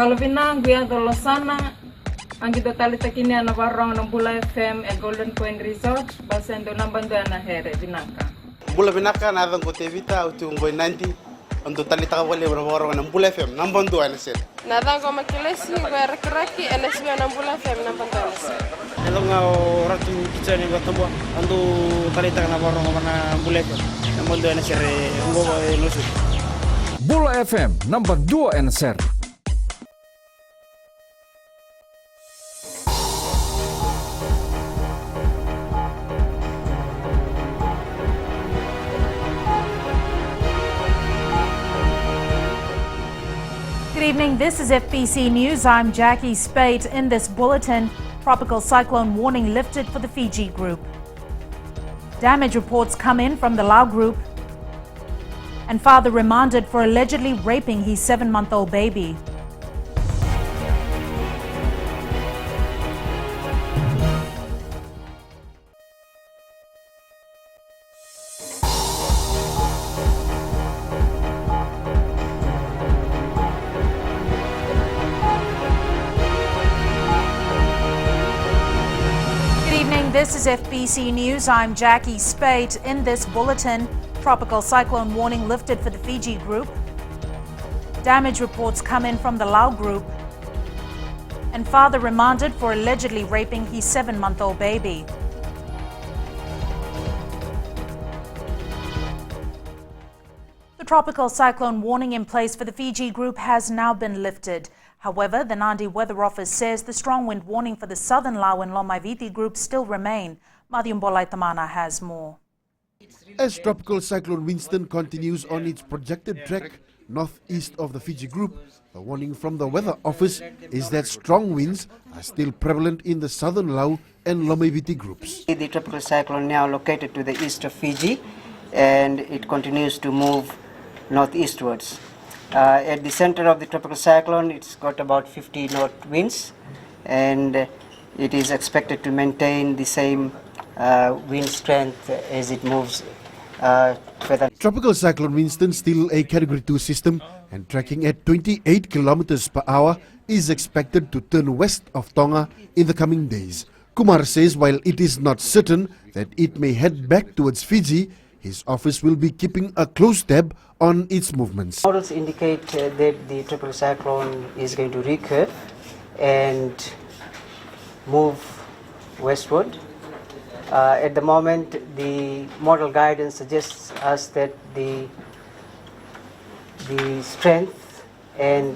Dalovina guia dolosana angito talita kini ana warong ng Bula FM at Golden Point Resort basendo nambando ana here binaka. Bula binaka na dang kotevita utu ngoi nanti ando talita wale warong ng Bula FM nambando ana sir. Na dang ko makilesi werkraki NSB ng Bula FM nambando ana sir. Hello nga ratu kitchen ng Tabo ando talita na warong ng Bula FM nambando ana sir ngo lusu. Bula FM nambando ana sir. Good evening, this is FBC News. I'm Jackie Spate. In this bulletin, tropical cyclone warning lifted for the Fiji group. Damage reports come in from the Lao group. And father remanded for allegedly raping his 7-month-old baby. This is FBC News. I'm Jackie Spate. In this bulletin, tropical cyclone warning lifted for the Fiji group. Damage reports come in from the Lao group. And father remanded for allegedly raping his 7-month-old baby. The tropical cyclone warning in place for the Fiji group has now been lifted. However, the Nadi Weather Office says the strong wind warning for the southern Lao and Lomaiviti groups still remain. Madiumbolai Tamana has more. As tropical cyclone Winston continues on its projected track northeast of the Fiji group, the warning from the Weather Office is that strong winds are still prevalent in the southern Lao and Lomaiviti groups. The tropical cyclone now located to the east of Fiji, and it continues to move northeastwards. At the center of the tropical cyclone, it's got about 50 knot winds, and it is expected to maintain the same wind strength as it moves further. Tropical cyclone Winston, still a Category 2 system and tracking at 28 kilometers per hour, is expected to turn west of Tonga in the coming days. Kumar says while it is not certain that it may head back towards Fiji, his office will be keeping a close tab on its movements. Models indicate that the tropical cyclone is going to recurve and move westward. At the moment, the model guidance suggests us that the strength and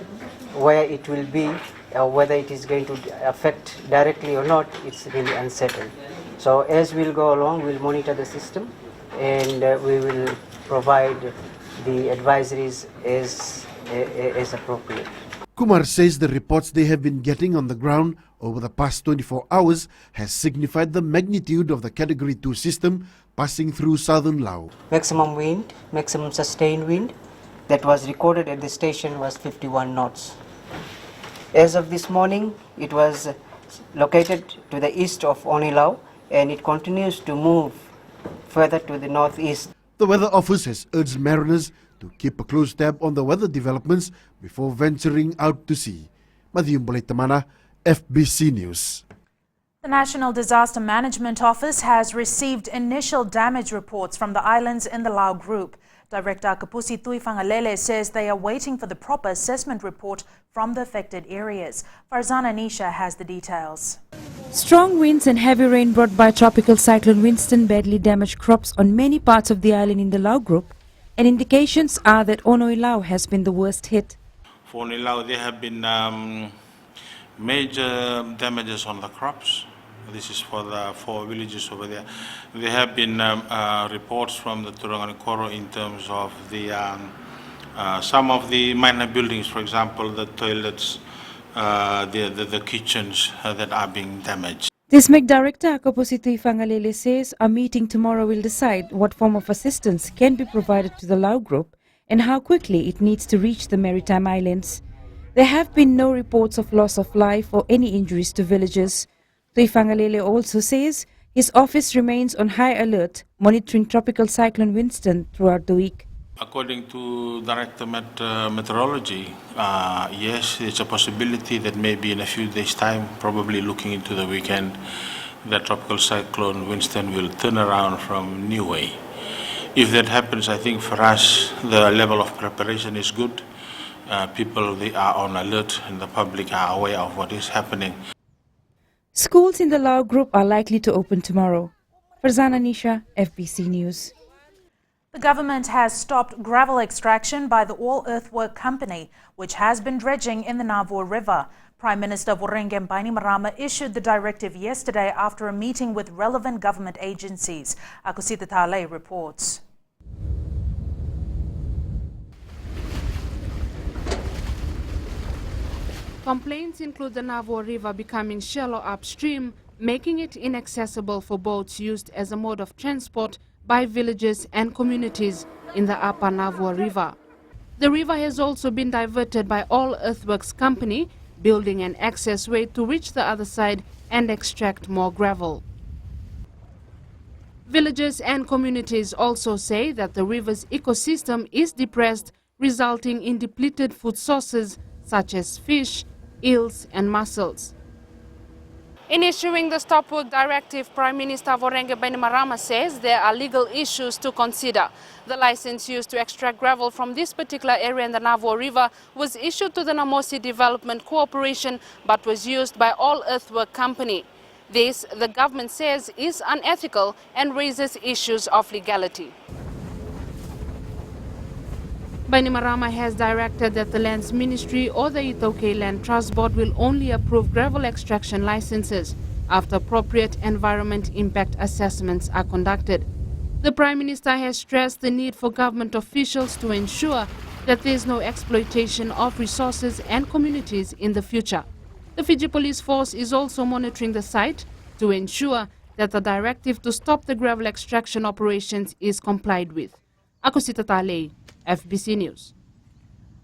where it will be, whether it is going to affect directly or not, it's really uncertain. So as we'll go along, we'll monitor the system, and we will provide the advisories as appropriate. Kumar says the reports they have been getting on the ground over the past 24 hours has signified the magnitude of the Category 2 system passing through southern Lao. Maximum wind, maximum sustained wind that was recorded at the station was 51 knots. As of this morning, it was located to the east of Oni Lao, and it continues to move further to the northeast. The Weather Office has urged mariners to keep a close tab on the weather developments before venturing out to sea. Madiumbolai Tamana, FBC News. The National Disaster Management Office has received initial damage reports from the islands in the Lao group. Director Kapusi Tuifangalele says they are waiting for the proper assessment report from the affected areas. Farzana Nisha has the details. Strong winds and heavy rain brought by tropical cyclone Winston badly damaged crops on many parts of the island in the Lao group, and indications are that Onoi Lao has been the worst hit. For Onoi Lao, there have been major damages on the crops. This is for the 4 villages over there. There have been reports from the Turanganikoro in terms of the some of the minor buildings, for example, the toilets, the kitchens that are being damaged. TISMEC Director Kapusi Tuifangalele says a meeting tomorrow will decide what form of assistance can be provided to the Lao group and how quickly it needs to reach the maritime islands. There have been no reports of loss of life or any injuries to villagers. Tuifangalele also says his office remains on high alert, monitoring tropical cyclone Winston throughout the week. According to Director Meteorology, yes, it's a possibility that maybe in a few days' time, probably looking into the weekend, the tropical cyclone Winston will turn around from Niue. If that happens, I think for us, the level of preparation is good. People, they are on alert and the public are aware of what is happening. Schools in the Lao group are likely to open tomorrow. Farzana Nisha, FBC News. The government has stopped gravel extraction by the All Earthwork Company, which has been dredging in the Navua River. Prime Minister Vorenge Bainimarama issued the directive yesterday after a meeting with relevant government agencies. Akusita Tale reports. Complaints include the Navua River becoming shallow upstream, making it inaccessible for boats used as a mode of transport by villages and communities in the upper Navua River. The river has also been diverted by All Earthworks Company, building an access way to reach the other side and extract more gravel. Villages and communities also say that the river's ecosystem is depressed, resulting in depleted food sources such as fish, eels and mussels. In issuing the Stop Work Directive, Prime Minister Vorenge Bainimarama says there are legal issues to consider. The license used to extract gravel from this particular area in the Navua River was issued to the Namosi Development Corporation but was used by All Earthwork Company. This, the government says, is unethical and raises issues of legality. Bainimarama has directed that the Lands Ministry or the Itoke Land Trust Board will only approve gravel extraction licenses after appropriate environment impact assessments are conducted. The Prime Minister has stressed the need for government officials to ensure that there is no exploitation of resources and communities in the future. The Fiji Police Force is also monitoring the site to ensure that the directive to stop the gravel extraction operations is complied with. Akusita Tale, FBC News.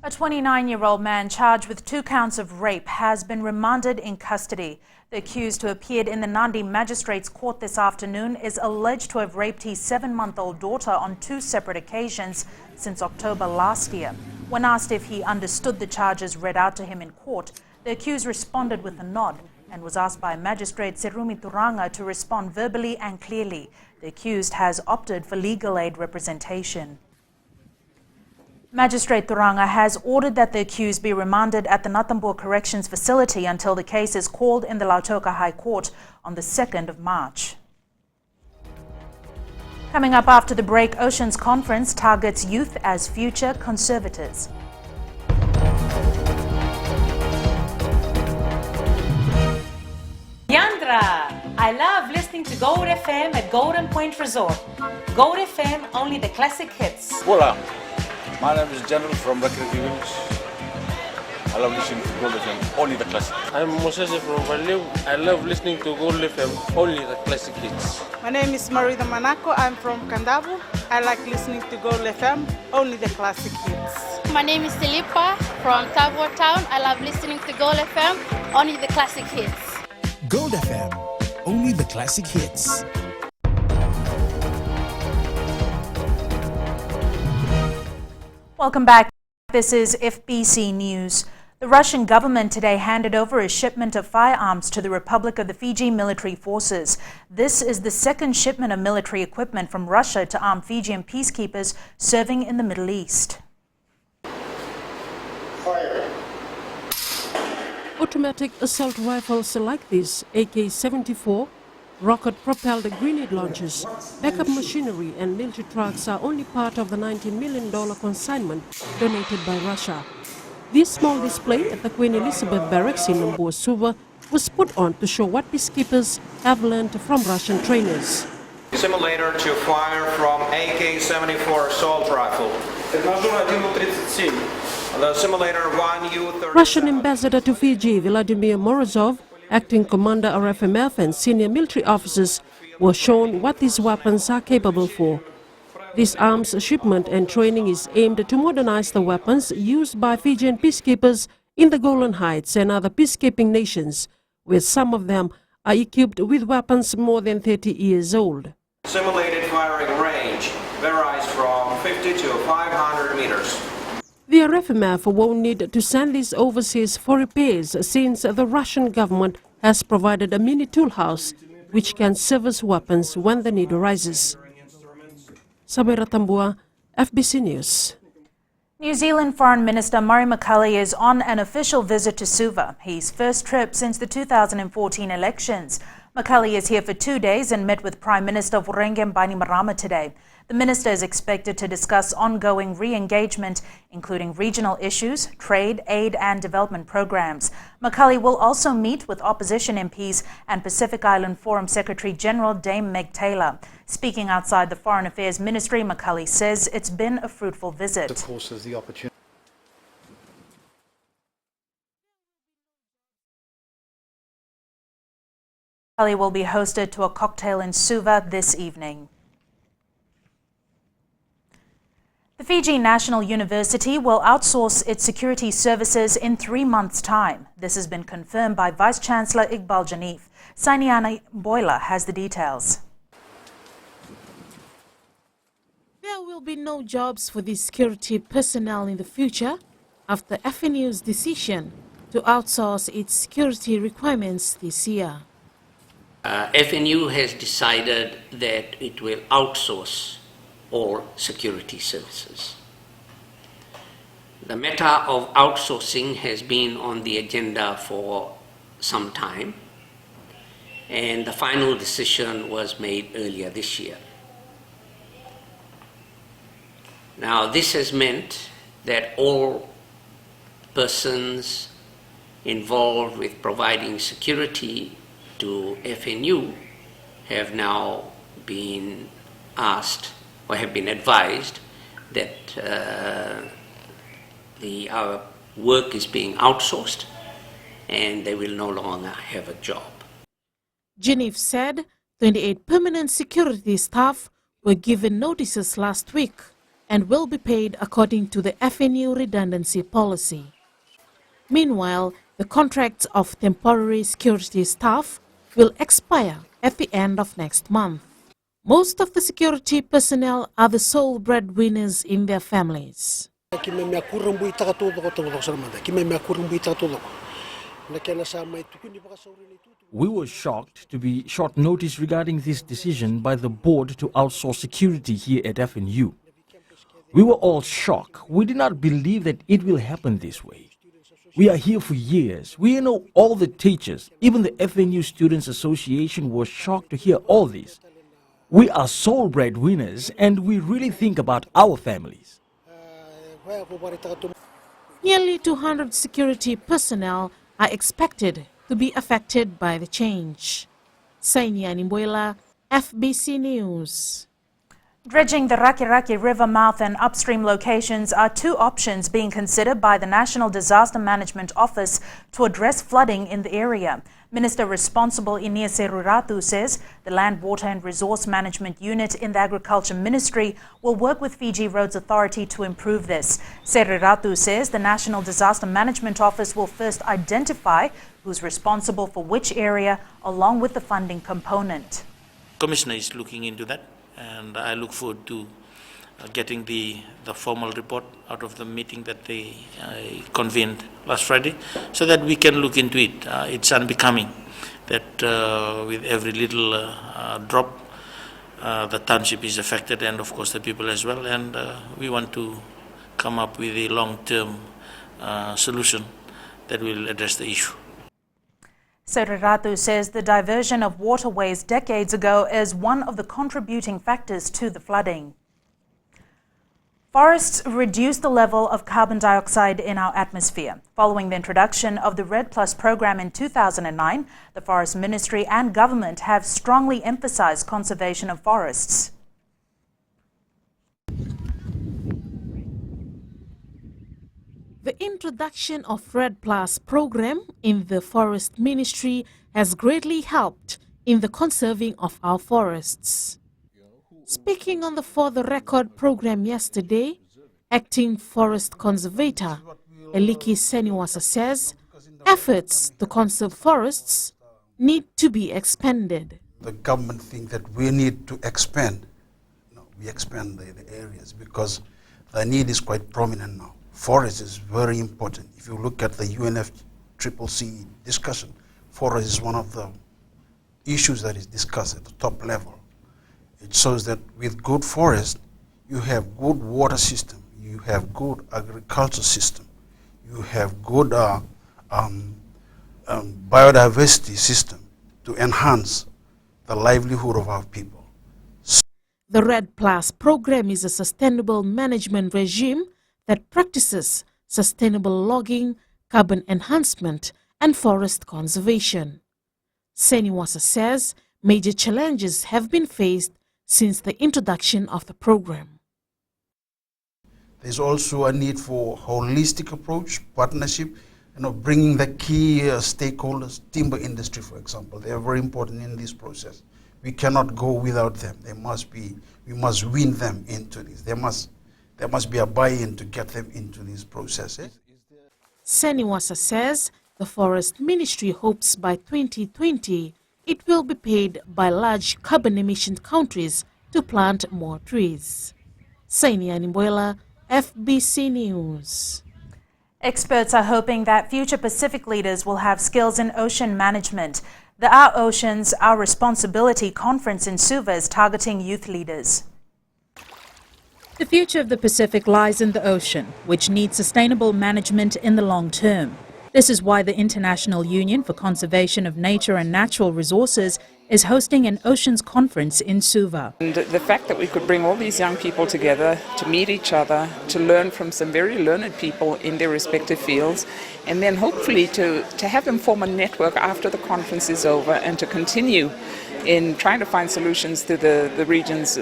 A 29-year-old man charged with 2 counts of rape has been remanded in custody. The accused, who appeared in the Nadi Magistrates Court this afternoon, is alleged to have raped his 7-month-old daughter on 2 separate occasions since October last year. When asked if he understood the charges read out to him in court, the accused responded with a nod and was asked by Magistrate Serumi Turanga to respond verbally and clearly. The accused has opted for legal aid representation. Magistrate Turanga has ordered that the accused be remanded at the Natambua Corrections Facility until the case is called in the Lautoka High Court on the 2nd of March. Coming up after the break, Oceans Conference targets youth as future conservators. Yandra! I love listening to Gold FM at Golden Point Resort. Gold FM, only the classic hits. Hola, my name is General from Rakiriki Village. I love listening to Gold FM, only the classic. I'm Moses from Valeu. I love listening to Gold FM, only the classic hits. My name is Marida Manako. I'm from Kandavu. I like listening to Gold FM, only the classic hits. My name is Tilipa from Tavua Town. I love listening to Gold FM, only the classic hits. Gold FM, only the classic hits. Welcome back. This is FBC News. The Russian government today handed over a shipment of firearms to the Republic of the Fiji military forces. This is the second shipment of military equipment from Russia to arm Fijian peacekeepers serving in the Middle East. Fire. Automatic assault rifles like this, AK-74, rocket-propelled grenade launchers, backup machinery and military trucks are only part of the $19 million consignment donated by Russia. This small display at the Queen Elizabeth Barracks in Nambuasuva was put on to show what peacekeepers have learned from Russian trainers. Simulator to fire from AK-74 assault rifle. The simulator 1U-30. Russian ambassador to Fiji, Vladimir Morozov, acting commander RFMF and senior military officers were shown what these weapons are capable for. This arms shipment and training is aimed to modernize the weapons used by Fijian peacekeepers in the Golan Heights and other peacekeeping nations, where some of them are equipped with weapons more than 30 years old. Simulated firing range varies from 50 to 500 meters. The RFMF won't need to send these overseas for repairs since the Russian government has provided a mini tool house which can service weapons when the need arises. Sabira Tambua, FBC News. New Zealand Foreign Minister Murray McCully is on an official visit to Suva, his first trip since the 2014 elections. McCully is here for 2 days and met with Prime Minister Vurenge Bainimarama today. The minister is expected to discuss ongoing re-engagement, including regional issues, trade, aid and development programs. McCully will also meet with opposition MPs and Pacific Island Forum Secretary General Dame Meg Taylor. Speaking outside the Foreign Affairs Ministry, McCully says it's been a fruitful visit. Of course, there's the opportunity. McCully will be hosted to a cocktail in Suva this evening. The Fiji National University will outsource its security services in 3 months' time. This has been confirmed by Vice-Chancellor Iqbal Janif. Sainiana Boyla has the details. There will be no jobs for the security personnel in the future after FNU's decision to outsource its security requirements this year. FNU has decided that it will outsource all security services. The matter of outsourcing has been on the agenda for some time, and the final decision was made earlier this year. Now, this has meant that all persons involved with providing security to FNU have now been asked or have been advised that our work is being outsourced and they will no longer have a job. Janif said 28 permanent security staff were given notices last week and will be paid according to the FNU redundancy policy. Meanwhile, the contracts of temporary security staff will expire at the end of next month. Most of the security personnel are the sole breadwinners in their families. We were shocked to be short notice regarding this decision by the board to outsource security here at FNU. We were all shocked. We did not believe that it will happen this way. We are here for years. We know all the teachers. Even the FNU Students Association was shocked to hear all this. We are sole breadwinners and we really think about our families. Nearly 200 security personnel are expected to be affected by the change. Sainia Nimboila, FBC News. Dredging the Rakiraki River mouth and upstream locations are two options being considered by the National Disaster Management Office to address flooding in the area. Minister responsible Inia Seruratu says the Land, Water and Resource Management Unit in the Agriculture Ministry will work with Fiji Roads Authority to improve this. Seruratu says the National Disaster Management Office will first identify who's responsible for which area along with the funding component. Commissioner is looking into that, and I look forward to getting the formal report out of the meeting that they convened last Friday, so that we can look into it. It's unbecoming that with every little drop, the township is affected, and of course the people as well, and we want to come up with a long-term solution that will address the issue. Seruratu says the diversion of waterways decades ago is one of the contributing factors to the flooding. Forests reduce the level of carbon dioxide in our atmosphere. Following the introduction of the REDD Plus program in 2009, the Forest Ministry and government have strongly emphasized conservation of forests. The introduction of REDD Plus program in the Forest Ministry has greatly helped in the conserving of our forests. Speaking on the For the Record program yesterday, Acting Forest Conservator Eliki Seniwasa says efforts to conserve forests need to be expanded. The government thinks that we need to expand. we expand the areas, because the need is quite prominent now. Forest is very important. If you look at the UNFCCC discussion, forest is one of the issues that is discussed at the top level. It shows that with good forest, you have good water system, you have good agriculture system, you have good biodiversity system to enhance the livelihood of our people. The RED Plus program is a sustainable management regime that practices sustainable logging, carbon enhancement, and forest conservation. Seniwasa says major challenges have been faced since the introduction of the program. There's also a need for holistic approach, partnership, bringing the key stakeholders, timber industry, for example. They are very important in this process. We cannot go without them. We must win them into this. There must be a buy-in to get them into this process. Seniwasa says the Forest Ministry hopes by 2020 it will be paid by large carbon emission countries to plant more trees. Sainia Nimboela, FBC News. Experts are hoping that future Pacific leaders will have skills in ocean management. The Our Oceans, Our Responsibility conference in Suva is targeting youth leaders. The future of the Pacific lies in the ocean, which needs sustainable management in the long term. This is why the International Union for Conservation of Nature and Natural Resources is hosting an Oceans Conference in Suva. And the fact that we could bring all these young people together to meet each other, to learn from some very learned people in their respective fields, and then hopefully to have them form a network after the conference is over and to continue in trying to find solutions to the region's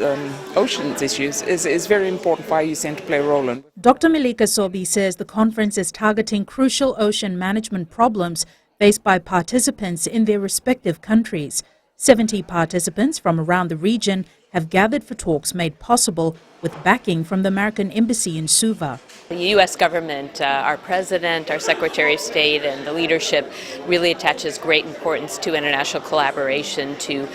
oceans issues is very important for IUCN to play a role in. Dr. Malika Sobi says the conference is targeting crucial ocean management problems faced by participants in their respective countries. 70 participants from around the region have gathered for talks made possible with backing from the American Embassy in Suva. The U.S. government, our president, our Secretary of State, and the leadership really attaches great importance to international collaboration to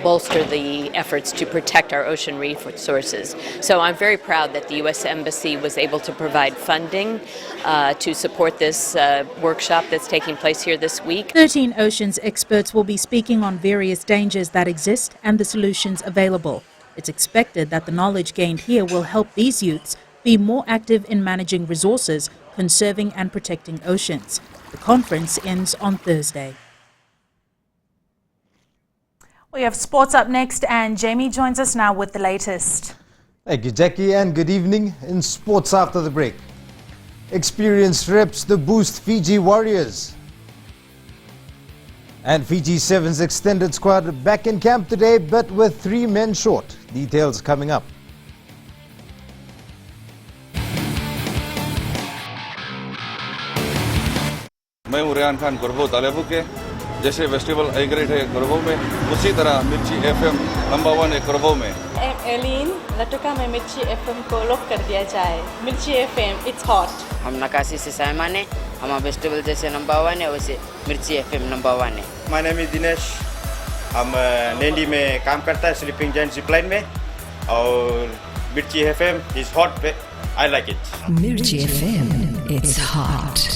bolster the efforts to protect our ocean resources. So I'm very proud that the U.S. Embassy was able to provide funding to support this workshop that's taking place here this week. 13 oceans experts will be speaking on various dangers that exist and the solutions available. It's expected that the knowledge gained here will help these youths be more active in managing resources, conserving and protecting oceans. The conference ends on Thursday. We have sports up next, and Jamie joins us now with the latest. Thank you, Jackie, and good evening. In sports after the break, experienced reps the boost Fiji Warriors. And Fiji Sevens extended squad back in camp today, but with 3 men short. Details coming up. मैं हूँ रेहान खान गुरबो तालेबू के जैसे festival I grade है गुरबो में उसी तरह मिर्ची FM number 1 है गुरबो में एलिन लटुका में मिर्ची एफएम को लॉक कर दिया जाए मिर्ची एफएम इट्स हॉट हम नकाशी से साइमान है हमारा फेस्टिवल जैसे नंबर 1 है वैसे मिर्ची एफएम नंबर 1 है माय नेम इज दिनेश हम नैनी में काम करता है स्लीपिंग जायंट जिपलाइन में और Mirchi FM is hot I like it Mirchi FM it's hot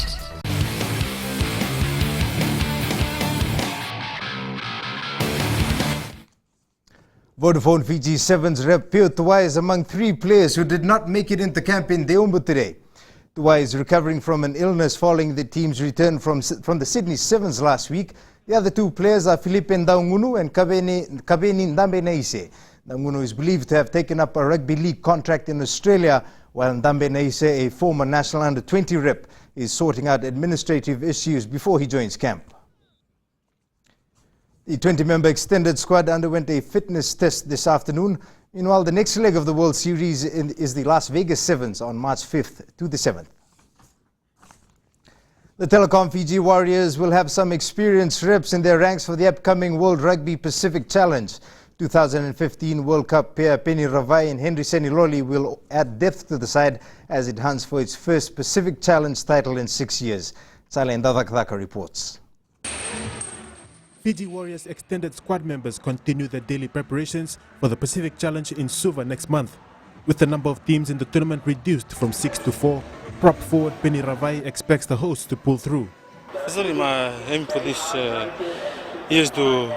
Vodafone Fiji Sevens rep Pio Tuwai is among 3 players who did not make it into camp in Deumbu today. Tuwai is recovering from an illness following the team's return from the Sydney Sevens last week. The other 2 players are Filipe Ndaungunu and Kabeni Ndambe Neise. Ndaungunu is believed to have taken up a rugby league contract in Australia, while Ndambe Neise, a former national under-20 rep, is sorting out administrative issues before he joins camp. The 20-member extended squad underwent a fitness test this afternoon. Meanwhile, the next leg of the World Series is the Las Vegas Sevens on March 5th to the 7th. The Telecom Fiji Warriors will have some experienced reps in their ranks for the upcoming World Rugby Pacific Challenge. 2015 World Cup pair Penny Ravai and Henry Seniloli will add depth to the side as it hunts for its first Pacific Challenge title in 6 years. Sale Ndavakdaka reports. Fiji Warriors extended squad members continue their daily preparations for the Pacific Challenge in Suva next month. With the number of teams in the tournament reduced from 6 to 4, prop forward Penny Ravai expects the hosts to pull through. Certainly my aim for this year is to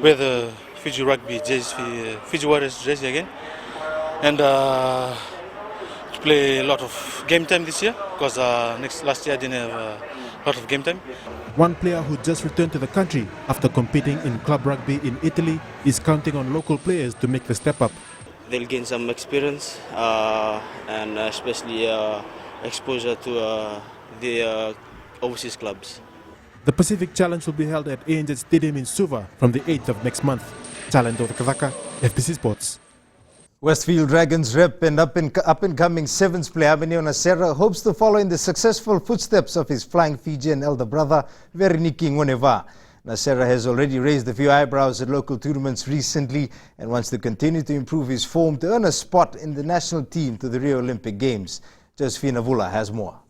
wear the Fiji Rugby jersey, Fiji Warriors jersey again, and to play a lot of game time this year, because last year I didn't have a lot of game time. One player who just returned to the country after competing in club rugby in Italy is counting on local players to make the step up. They'll gain some experience and especially exposure to the overseas clubs. The Pacific Challenge will be held at ANZ Stadium in Suva from the 8th of next month. Chalendo Kavaka, FBC Sports. Westfield Dragons rep and up-and-coming sevens player Aminio Nasera hopes to follow in the successful footsteps of his flying Fijian elder brother, Vereniki Ngoneva. Nasera has already raised a few eyebrows at local tournaments recently and wants to continue to improve his form to earn a spot in the national team to the Rio Olympic Games. Josephine Avula has more.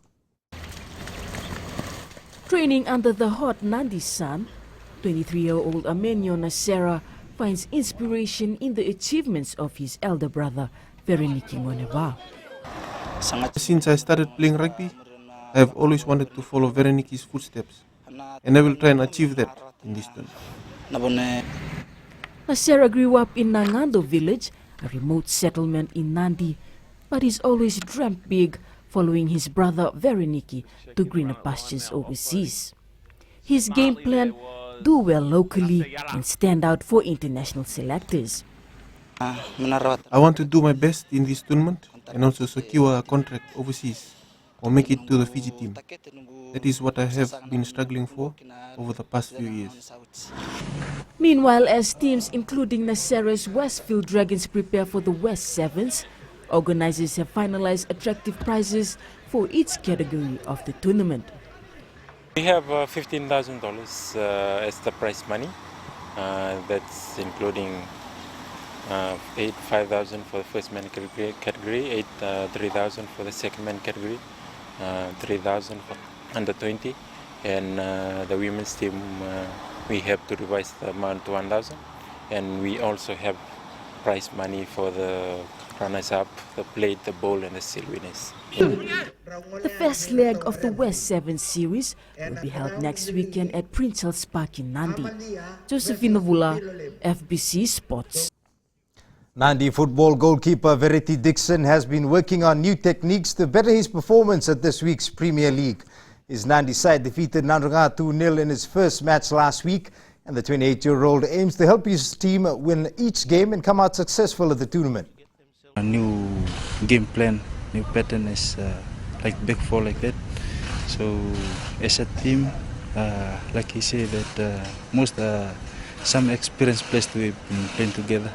Training under the hot Nadi sun, 23-year-old Amenyo Nasera finds inspiration in the achievements of his elder brother, Vereniki Ngoneva. Since I started playing rugby, I have always wanted to follow Vereniki's footsteps, and I will try and achieve that in this tournament. Nasera grew up in Nangando village, a remote settlement in Nadi, but he's always dreamt big, following his brother Vereniki to greener pastures overseas. His game plan: do well locally and stand out for international selectors. I want to do my best in this tournament and also secure a contract overseas or make it to the Fiji team. That is what I have been struggling for over the past few years. Meanwhile, as teams including Nasera's Westfield Dragons prepare for the West Sevens, organizers have finalized attractive prizes for each category of the tournament. We have $15,000 as the prize money. That's including $5,000 for the first man category, $3,000 for the second man category, $3,000 for under 20, and the women's team we have to revise the amount to $1,000, and we also have prize money for the runners-up, the plate, the bowl, and the seal winners. The first leg of the West Sevens series will be held next weekend at Prince Charles Park in Nadi. Josephine Avula, FBC Sports. Nadi Football goalkeeper Verity Dixon has been working on new techniques to better his performance at this week's Premier League. His Nadi side defeated Nandrunga 2-0 in his first match last week, and the 28-year-old aims to help his team win each game and come out successful at the tournament. A new game plan, new pattern is like back four like that. So as a team, like he said, that some experienced players to be playing together.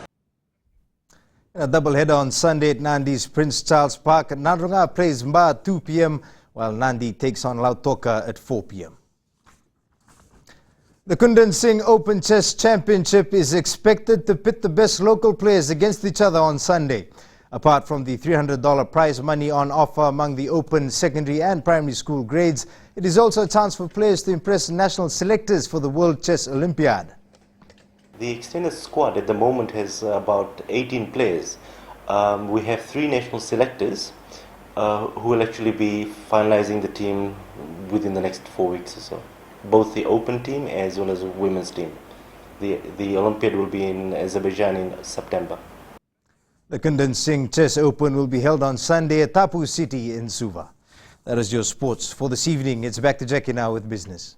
A double-header on Sunday at Nandi's Prince Charles Park. Nandrunga plays Mba at 2 p.m. while Nadi takes on Lautoka at 4 p.m. The Kundan Singh Open Chess Championship is expected to pit the best local players against each other on Sunday. Apart from the $300 prize money on offer among the open, secondary and primary school grades, it is also a chance for players to impress national selectors for the World Chess Olympiad. The extended squad at the moment has about 18 players. We have 3 national selectors who will actually be finalizing the team within the next 4 weeks or so. Both the open team as well as the women's team. The Olympiad will be in Azerbaijan in September. The Kundan Singh Chess Open will be held on Sunday at Tapu City in Suva. That is your sports for this evening. It's back to Jackie now with business.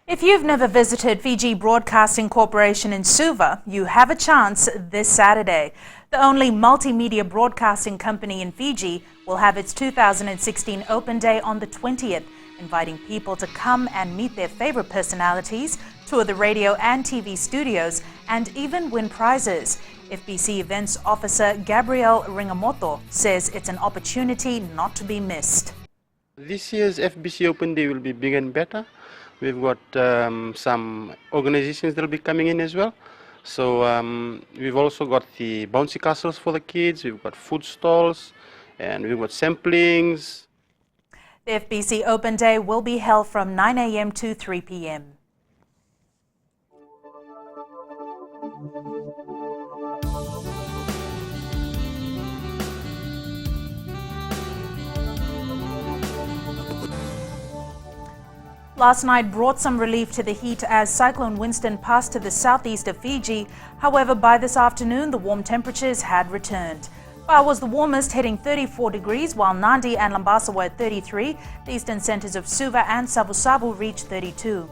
If you've never visited Fiji Broadcasting Corporation in Suva, you have a chance this Saturday. The only multimedia broadcasting company in Fiji will have its 2016 Open Day on the 20th, inviting people to come and meet their favorite personalities, tour the radio and TV studios, and even win prizes. FBC Events Officer Gabrielle Ringamoto says it's an opportunity not to be missed. This year's FBC Open Day will be bigger and better. We've got some organizations that will be coming in as well. So we've also got the bouncy castles for the kids, we've got food stalls, and we've got samplings. The FBC Open Day will be held from 9 a.m. to 3 p.m. Last night brought some relief to the heat as Cyclone Winston passed to the southeast of Fiji. However, by this afternoon, the warm temperatures had returned. Ba was the warmest, hitting 34 degrees, while Nadi and Lambasa were at 33. The eastern centres of Suva and Savu reached 32.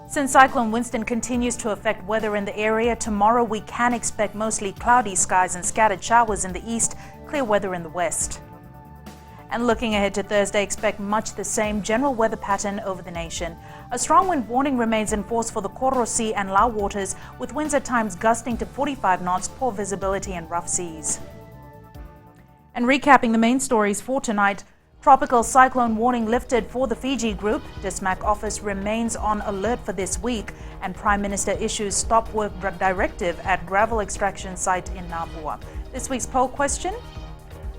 Since Cyclone Winston continues to affect weather in the area, tomorrow we can expect mostly cloudy skies and scattered showers in the east, clear weather in the west. And looking ahead to Thursday, expect much the same general weather pattern over the nation. A strong wind warning remains in force for the Koro Sea and Lau waters, with winds at times gusting to 45 knots, poor visibility and rough seas. And recapping the main stories for tonight, tropical cyclone warning lifted for the Fiji group. DISMAC office remains on alert for this week, and Prime Minister issues stop work directive at gravel extraction site in Navua. This week's poll question: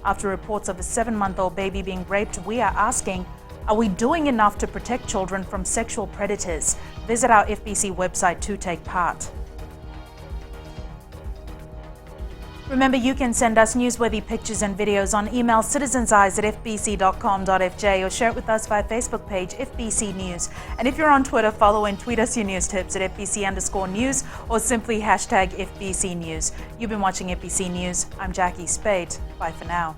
after reports of a 7-month-old baby being raped, we are asking, are we doing enough to protect children from sexual predators? Visit our FBC website to take part. Remember, you can send us newsworthy pictures and videos on email citizenseyes@fbc.com.fj or share it with us via Facebook page FBC News. And if you're on Twitter, follow and tweet us your news tips at FBC_news or simply #FBC News. You've been watching FBC News. I'm Jackie Spade. Bye for now.